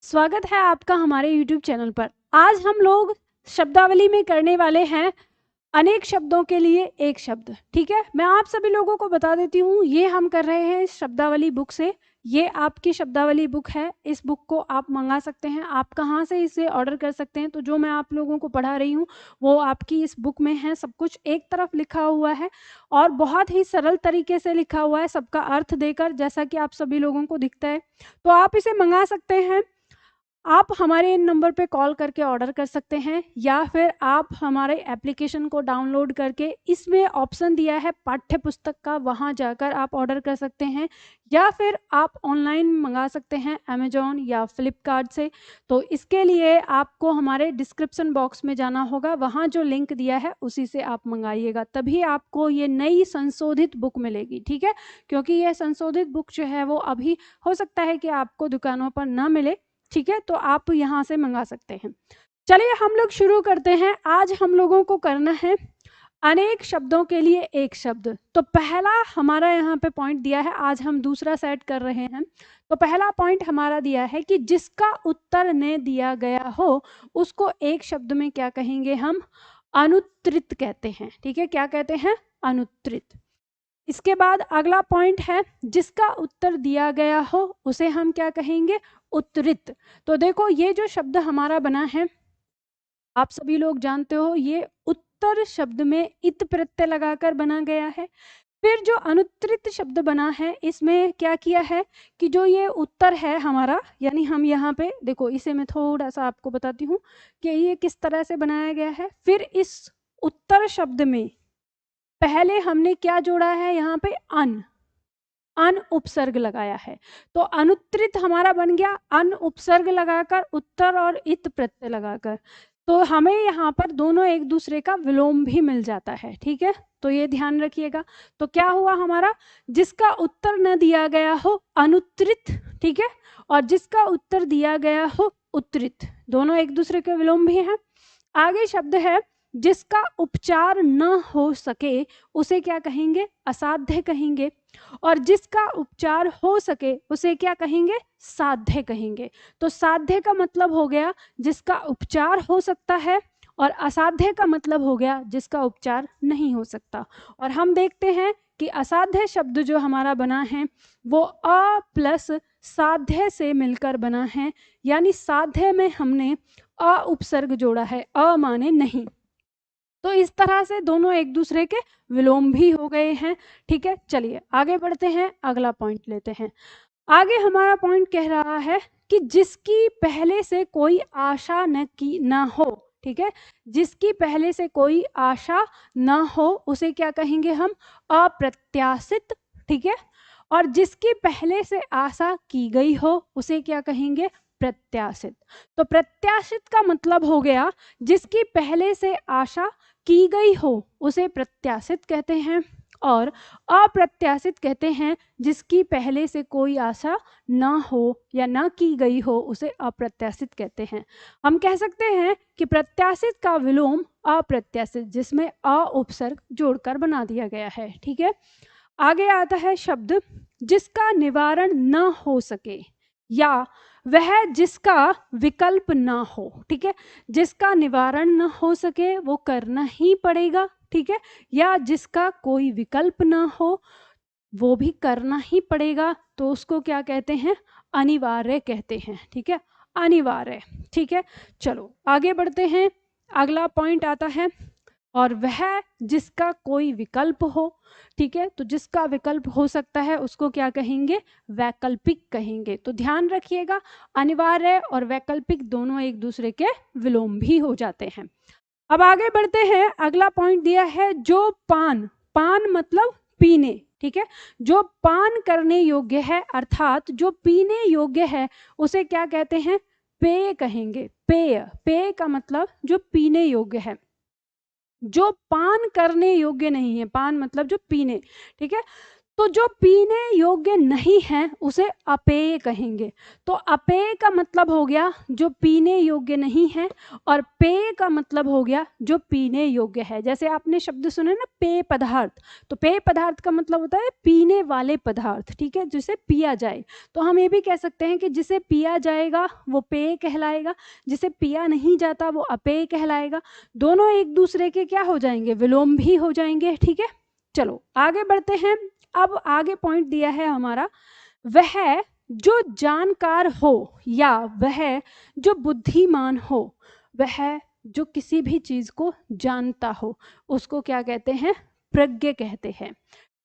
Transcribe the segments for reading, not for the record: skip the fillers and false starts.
स्वागत है आपका हमारे YouTube चैनल पर। आज हम लोग शब्दावली में करने वाले हैं अनेक शब्दों के लिए एक शब्द। ठीक है, मैं आप सभी लोगों को बता देती हूँ, ये हम कर रहे हैं शब्दावली बुक से। ये आपकी शब्दावली बुक है, इस बुक को आप मंगा सकते हैं। आप कहाँ से इसे ऑर्डर कर सकते हैं? तो जो मैं आप लोगों को पढ़ा रही हूँ वो आपकी इस बुक में है। सब कुछ एक तरफ लिखा हुआ है और बहुत ही सरल तरीके से लिखा हुआ है, सबका अर्थ देकर, जैसा कि आप सभी लोगों को दिखता है। तो आप इसे मंगा सकते हैं। आप हमारे इन नंबर पे कॉल करके ऑर्डर कर सकते हैं या फिर आप हमारे एप्लीकेशन को डाउनलोड करके, इसमें ऑप्शन दिया है पाठ्य पुस्तक का, वहां जाकर आप ऑर्डर कर सकते हैं या फिर आप ऑनलाइन मंगा सकते हैं अमेजोन या फ्लिपकार्ट से। तो इसके लिए आपको हमारे डिस्क्रिप्शन बॉक्स में जाना होगा, वहां जो लिंक दिया है उसी से आप मंगाइएगा, तभी आपको ये नई संशोधित बुक मिलेगी। ठीक है, क्योंकि ये संशोधित बुक जो है वो अभी हो सकता है कि आपको दुकानों पर ना मिले। ठीक है, तो आप यहाँ से मंगा सकते हैं। चलिए हम लोग शुरू करते हैं। आज हम लोगों को करना है अनेक शब्दों के लिए एक शब्द। तो पहला हमारा यहाँ पे पॉइंट दिया है, आज हम दूसरा सेट कर रहे हैं। तो पहला पॉइंट हमारा दिया है कि जिसका उत्तर ने दिया गया हो उसको एक शब्द में क्या कहेंगे? हम अनुत्तरित कहते हैं। ठीक है, क्या कहते हैं? अनुत्तरित। इसके बाद अगला पॉइंट है, जिसका उत्तर दिया गया हो उसे हम क्या कहेंगे? उत्तरित। तो देखो ये जो शब्द हमारा बना है, आप सभी लोग जानते हो, ये उत्तर शब्द में इत प्रत्यय लगाकर बना गया है। फिर जो अनुत्तरित शब्द बना है, इसमें क्या किया है कि जो ये उत्तर है हमारा, यानी हम यहाँ पे देखो, इसे मैं थोड़ा सा आपको बताती हूँ कि ये किस तरह से बनाया गया है। फिर इस उत्तर शब्द में पहले हमने क्या जोड़ा है? यहाँ पे अन उपसर्ग लगाया है। तो अनुत्तरित हमारा बन गया अन उपसर्ग लगाकर, उत्तर और इत प्रत्यय लगाकर। तो हमें यहाँ पर दोनों एक दूसरे का विलोम भी मिल जाता है। ठीक है, तो ये ध्यान रखिएगा। तो क्या हुआ हमारा? जिसका उत्तर न दिया गया हो अनुत्तरित, ठीक है, और जिसका उत्तर दिया गया हो उत्तरित, दोनों एक दूसरे के विलोम भी हैं। आगे शब्द है, जिसका उपचार न हो सके उसे क्या कहेंगे? असाध्य कहेंगे। और जिसका उपचार हो सके उसे क्या कहेंगे? साध्य कहेंगे। तो साध्य का मतलब हो गया जिसका उपचार हो सकता है, और असाध्य का मतलब हो गया जिसका उपचार नहीं हो सकता। और हम देखते हैं कि असाध्य शब्द जो हमारा बना है वो अ प्लस साध्य से मिलकर बना है, यानी साध्य में हमने अ उपसर्ग जोड़ा है, अ माने नहीं। तो इस तरह से दोनों एक दूसरे के विलोम भी हो गए हैं। ठीक है, चलिए आगे बढ़ते हैं, अगला पॉइंट लेते हैं। आगे हमारा पॉइंट कह रहा है कि जिसकी पहले से कोई आशा न हो। ठीक है, जिसकी पहले से कोई आशा न हो उसे क्या कहेंगे? हम अप्रत्याशित। ठीक है, और जिसकी पहले से आशा की गई हो उसे क्या कहेंगे? प्रत्याशित। तो प्रत्याशित का मतलब हो गया जिसकी पहले से आशा की गई हो उसे प्रत्याशित कहते हैं, और अप्रत्याशित कहते हैं जिसकी पहले से कोई आशा ना हो या ना की गई हो उसे अप्रत्याशित कहते हैं। हम कह सकते हैं कि प्रत्याशित का विलोम अप्रत्याशित, जिसमें अ उपसर्ग जोड़कर बना दिया गया है। ठीक है, आगे आता है शब्द, जिसका निवारण न हो सके या वह जिसका विकल्प ना हो। ठीक है, जिसका निवारण न हो सके वो करना ही पड़ेगा। ठीक है, या जिसका कोई विकल्प ना हो वो भी करना ही पड़ेगा, तो उसको क्या कहते हैं? अनिवार्य कहते हैं। ठीक है, अनिवार्य। ठीक है, चलो आगे बढ़ते हैं। अगला पॉइंट आता है, और वह जिसका कोई विकल्प हो। ठीक है, तो जिसका विकल्प हो सकता है उसको क्या कहेंगे? वैकल्पिक कहेंगे। तो ध्यान रखिएगा, अनिवार्य और वैकल्पिक दोनों एक दूसरे के विलोम भी हो जाते हैं। अब आगे बढ़ते हैं, अगला पॉइंट दिया है, जो पान, पान मतलब पीने। ठीक है, जो पान करने योग्य है, अर्थात जो पीने योग्य है उसे क्या कहते हैं? पेय कहेंगे। पेय, पेय का मतलब जो पीने योग्य है। जो पान करने योग्य नहीं है, पान मतलब जो पीने। ठीक है, तो जो पीने योग्य नहीं है उसे अपेय कहेंगे। तो अपेय का मतलब हो गया जो पीने योग्य नहीं है, और पेय का मतलब हो गया जो पीने योग्य है। जैसे आपने शब्द सुने ना पेय पदार्थ, तो पेय पदार्थ का मतलब होता है पीने वाले पदार्थ, ठीक है, जिसे पिया जाए। तो हम ये भी कह सकते हैं कि जिसे पिया जाएगा वो पेय कहलाएगा, जिसे पिया नहीं जाता वो अपेय कहलाएगा। दोनों एक दूसरे के क्या हो जाएंगे, विलोम भी हो जाएंगे, ठीक है। चलो आगे बढ़ते हैं। अब आगे पॉइंट दिया है हमारा, वह जो जानकार हो या वह जो बुद्धिमान हो, वह जो किसी भी चीज को जानता हो, उसको क्या कहते हैं, प्रज्ञ कहते हैं,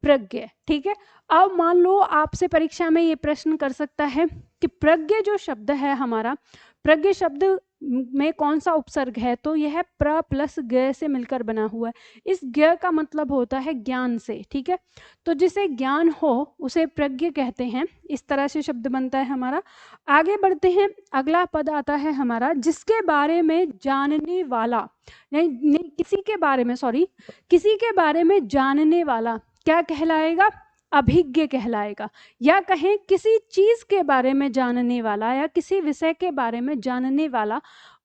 प्रज्ञ, ठीक है। अब मान लो आपसे परीक्षा में ये प्रश्न कर सकता है कि प्रज्ञ जो शब्द है हमारा, प्रज्ञ शब्द में कौन सा उपसर्ग है, तो यह प्र प्लस ग से मिलकर बना हुआ है। इस ग का मतलब होता है ज्ञान से, ठीक है। तो जिसे ज्ञान हो उसे प्रज्ञ कहते हैं। इस तरह से शब्द बनता है हमारा। आगे बढ़ते हैं। अगला पद आता है हमारा, जिसके बारे में जानने वाला, नहीं किसी के बारे में, सॉरी, किसी के बारे में जानने वाला क्या कहलाएगा, अभिज्ञ कहलाएगा। या कहें किसी चीज के बारे में जानने वाला या किसी विषय के बारे में जानने वाला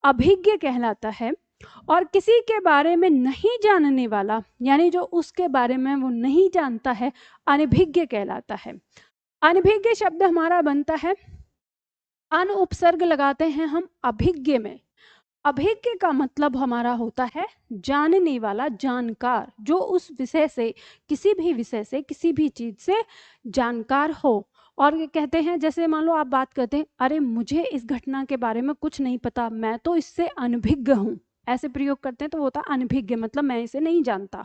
अभिज्ञ कहलाता है। और किसी के बारे में नहीं जानने वाला, यानी जो उसके बारे में वो नहीं जानता है, अनभिज्ञ कहलाता है। अनभिज्ञ शब्द हमारा बनता है, अन उपसर्ग लगाते हैं हम अभिज्ञ में। अभिज्ञ का मतलब हमारा होता है जानने वाला, जानकार, जो उस विषय से, किसी भी विषय से, किसी भी चीज से जानकार हो। और ये कहते हैं, जैसे मान लो आप बात करते हैं, अरे मुझे इस घटना के बारे में कुछ नहीं पता, मैं तो इससे अनभिज्ञ हूँ, ऐसे प्रयोग करते हैं, तो वो होता है अनभिज्ञ, मतलब मैं इसे नहीं जानता।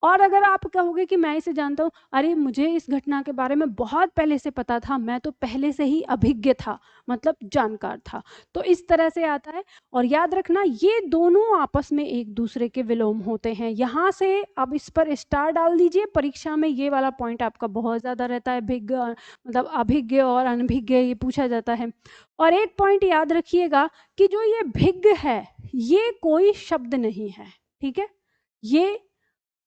और अगर आप कहोगे कि मैं इसे जानता हूँ, अरे मुझे इस घटना के बारे में बहुत पहले से पता था, मैं तो पहले से ही अभिज्ञ था, मतलब जानकार था। तो इस तरह से आता है। और याद रखना ये दोनों आपस में एक दूसरे के विलोम होते हैं। यहाँ से अब इस पर स्टार डाल दीजिए, परीक्षा में ये वाला पॉइंट आपका बहुत ज्यादा रहता है, भिज्ञ मतलब अभिज्ञ और अनभिज्ञ, ये पूछा जाता है। और एक पॉइंट याद रखिएगा कि जो ये भिज्ञ है ये कोई शब्द नहीं है, ठीक है, ये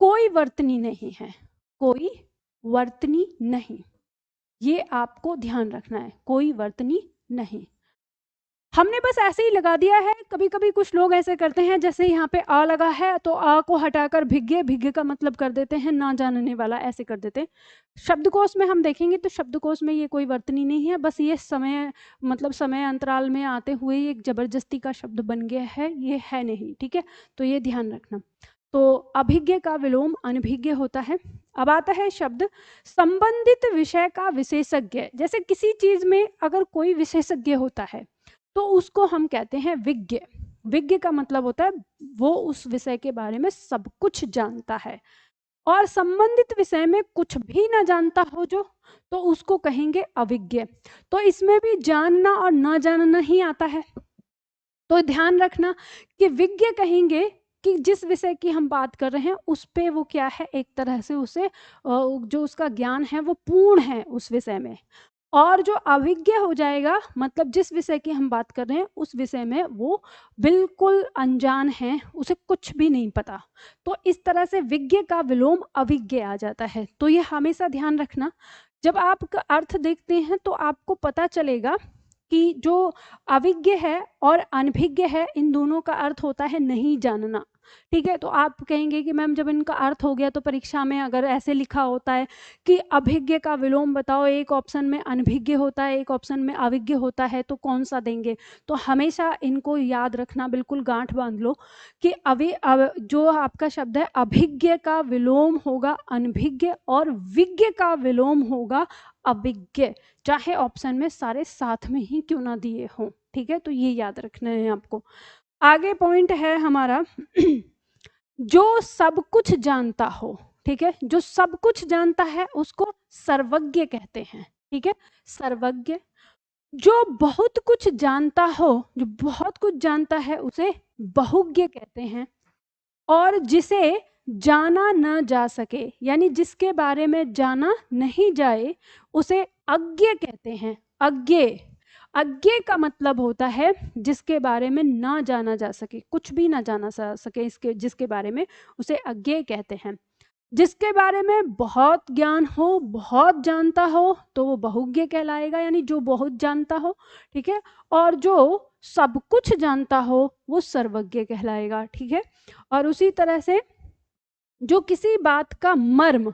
कोई वर्तनी नहीं है, कोई वर्तनी नहीं, ये आपको ध्यान रखना है, कोई वर्तनी नहीं। हमने बस ऐसे ही लगा दिया है। कभी कभी कुछ लोग ऐसे करते हैं, जैसे यहाँ पे आ लगा है तो आ को हटाकर भिज्ञ, भिज्ञ का मतलब कर देते हैं ना जानने वाला, ऐसे कर देते हैं। शब्दकोश में हम देखेंगे तो शब्दकोश में ये कोई वर्तनी नहीं है, बस ये समय, मतलब समय अंतराल में आते हुए एक जबरदस्ती का शब्द बन गया है, ये है नहीं, ठीक है। तो ये ध्यान रखना। तो अभिज्ञ का विलोम अनभिज्ञ होता है। अब आता है शब्द संबंधित विषय का विशेषज्ञ। जैसे किसी चीज में अगर कोई विशेषज्ञ होता है तो उसको हम कहते हैं विज्ञ। विज्ञ का मतलब होता है वो उस विषय के बारे में सब कुछ जानता है। और संबंधित विषय में कुछ भी ना जानता हो जो, तो उसको कहेंगे अविज्ञ। तो इसमें भी जानना और ना जानना ही आता है। तो ध्यान रखना कि विज्ञ कहेंगे कि जिस विषय की हम बात कर रहे हैं उस पे वो क्या है, एक तरह से उसे जो उसका ज्ञान है वो पूर्ण है उस विषय में। और जो अविज्ञ हो जाएगा, मतलब जिस विषय की हम बात कर रहे हैं उस विषय में वो बिल्कुल अनजान है, उसे कुछ भी नहीं पता। तो इस तरह से विज्ञ का विलोम अविज्ञ आ जाता है। तो ये हमेशा ध्यान रखना, जब आप अर्थ देखते हैं तो आपको पता चलेगा कि जो अविज्ञ है और अनभिज्ञ है, इन दोनों का अर्थ होता है नहीं जानना, ठीक है। तो आप कहेंगे कि मैम जब इनका अर्थ हो गया तो परीक्षा में अगर ऐसे लिखा होता है कि अभिज्ञ का विलोम बताओ, एक ऑप्शन में अनभिज्ञ होता है, एक ऑप्शन में अविज्ञ होता है, तो कौन सा देंगे। तो हमेशा इनको याद रखना, बिल्कुल गांठ बांध लो कि जो आपका शब्द है अभिज्ञ का विलोम होगा अनभिज्ञ और विज्ञ का विलोम होगा अविज्ञ, चाहे ऑप्शन में सारे साथ में ही क्यों ना दिए हों, ठीक है। तो ये याद रखना है आपको। आगे पॉइंट है हमारा जो सब कुछ जानता हो, ठीक है, जो सब कुछ जानता है उसको सर्वज्ञ कहते हैं, ठीक है, सर्वज्ञ। जो बहुत कुछ जानता हो, जो बहुत कुछ जानता है उसे बहुज्ञ कहते हैं। और जिसे जाना न जा सके, यानी जिसके बारे में जाना नहीं जाए, उसे अज्ञ कहते हैं, अज्ञ। अज्ञ का मतलब होता है जिसके बारे में ना जाना जा सके, कुछ भी ना जाना जा सके, इसके जिसके बारे में, उसे अज्ञ कहते हैं। जिसके बारे में बहुत ज्ञान हो, बहुत जानता हो, तो वो बहुज्ञ कहलाएगा, यानी जो बहुत जानता हो, ठीक है। और जो सब कुछ जानता हो वो सर्वज्ञ कहलाएगा, ठीक है। और उसी तरह से जो किसी बात का मर्म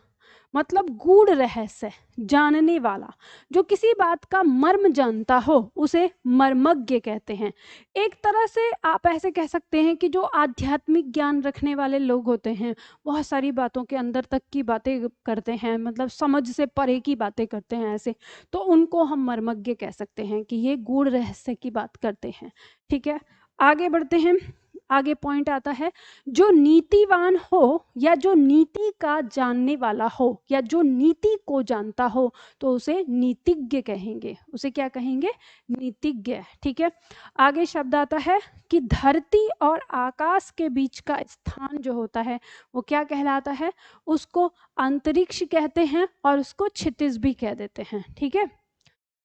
मतलब गूढ़ रहस्य जानने वाला, जो किसी बात का मर्म जानता हो उसे मर्मज्ञ कहते हैं। एक तरह से आप ऐसे कह सकते हैं कि जो आध्यात्मिक ज्ञान रखने वाले लोग होते हैं, बहुत सारी बातों के अंदर तक की बातें करते हैं, मतलब समझ से परे की बातें करते हैं ऐसे, तो उनको हम मर्मज्ञ कह सकते हैं कि ये गूढ़ रहस्य की बात करते हैं, ठीक है। आगे बढ़ते हैं। आगे पॉइंट आता है, जो नीतिवान हो या जो नीति का जानने वाला हो या जो नीति को जानता हो तो उसे नीतिज्ञ कहेंगे। उसे क्या कहेंगे? नीतिज्ञ, ठीक है। आगे शब्द आता है कि धरती और आकाश के बीच का स्थान जो होता है वो क्या कहलाता है? उसको अंतरिक्ष कहते हैं और उसको क्षितिज भी कह देते हैं, ठीक है।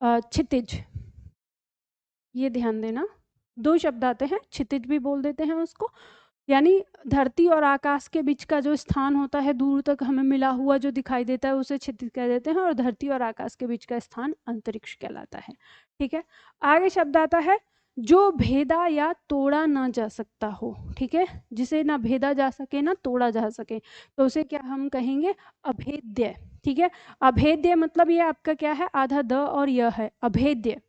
क्षितिज, ये ध्यान देना, दो शब्द आते हैं, क्षितिज भी बोल देते हैं उसको, यानी धरती और आकाश के बीच का जो स्थान होता है, दूर तक हमें मिला हुआ जो दिखाई देता है उसे क्षितिज कह देते हैं, और धरती और आकाश के बीच का स्थान अंतरिक्ष कहलाता है, ठीक है। आगे शब्द आता है, जो भेदा या तोड़ा ना जा सकता हो, ठीक है, जिसे ना भेदा जा सके ना तोड़ा जा सके, तो उसे क्या हम कहेंगे? अभेद्य, ठीक है। अभेद्य मतलब ये आपका क्या है? आधा द और यह है अभेद्य।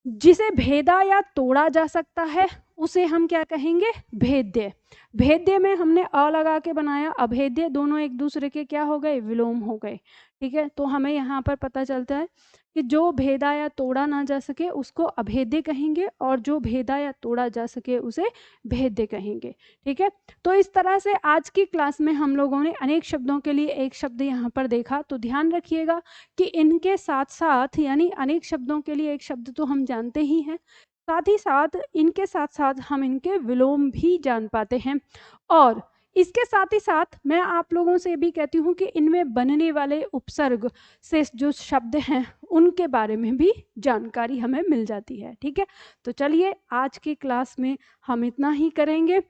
जिसे भेदा या तोड़ा जा सकता है उसे हम क्या कहेंगे? भेद्य। भेद्य में हमने अ लगा के बनाया, अभेद्य, दोनों एक दूसरे के क्या हो गए? विलोम हो गए, ठीक है। तो हमें यहाँ पर पता चलता है कि जो भेदा या तोड़ा ना जा सके उसको अभेद्य कहेंगे, और जो भेदा या तोड़ा जा सके उसे भेद्य कहेंगे, ठीक है। तो इस तरह से आज की क्लास में हम लोगों ने अनेक शब्दों के लिए एक शब्द यहाँ पर देखा। तो ध्यान रखिएगा कि इनके साथ साथ, यानी अनेक शब्दों के लिए एक शब्द तो हम जानते ही हैं, साथ ही साथ इनके साथ साथ हम इनके विलोम भी जान पाते हैं। और इसके साथ ही साथ मैं आप लोगों से भी कहती हूँ कि इनमें बनने वाले उपसर्ग से जो शब्द हैं उनके बारे में भी जानकारी हमें मिल जाती है, ठीक है। तो चलिए आज की क्लास में हम इतना ही करेंगे।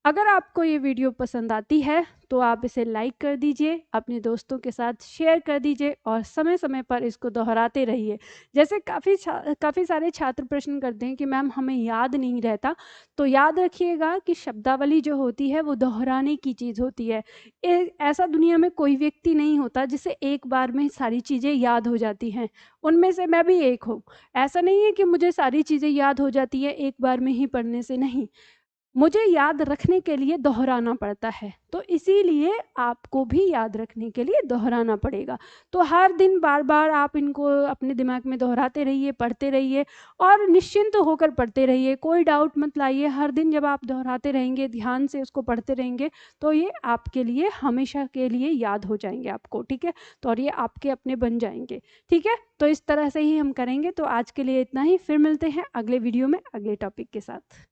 अगर आपको ये वीडियो पसंद आती है तो आप इसे लाइक कर दीजिए, अपने दोस्तों के साथ शेयर कर दीजिए और समय समय पर इसको दोहराते रहिए। जैसे काफ़ी सारे छात्र प्रश्न करते हैं कि मैम हमें याद नहीं रहता, तो याद रखिएगा कि शब्दावली जो होती है वो दोहराने की चीज़ होती है। ऐसा दुनिया में कोई व्यक्ति नहीं होता जिसे एक बार में सारी चीज़ें याद हो जाती हैं, उनमें से मैं भी एक हूँ। ऐसा नहीं है कि मुझे सारी चीज़ें याद हो जाती है एक बार में ही पढ़ने से, नहीं, मुझे याद रखने के लिए दोहराना पड़ता है, तो इसीलिए आपको भी याद रखने के लिए दोहराना पड़ेगा। तो हर दिन बार बार आप इनको अपने दिमाग में दोहराते रहिए, पढ़ते रहिए और निश्चिंत होकर पढ़ते रहिए, कोई डाउट मत लाइए। हर दिन जब आप दोहराते रहेंगे, ध्यान से उसको पढ़ते रहेंगे, तो ये आपके लिए हमेशा के लिए याद हो जाएंगे आपको, ठीक है। तो और ये आपके अपने बन जाएंगे, ठीक है। तो इस तरह से ही हम करेंगे। तो आज के लिए इतना ही, फिर मिलते हैं अगले वीडियो में अगले टॉपिक के साथ।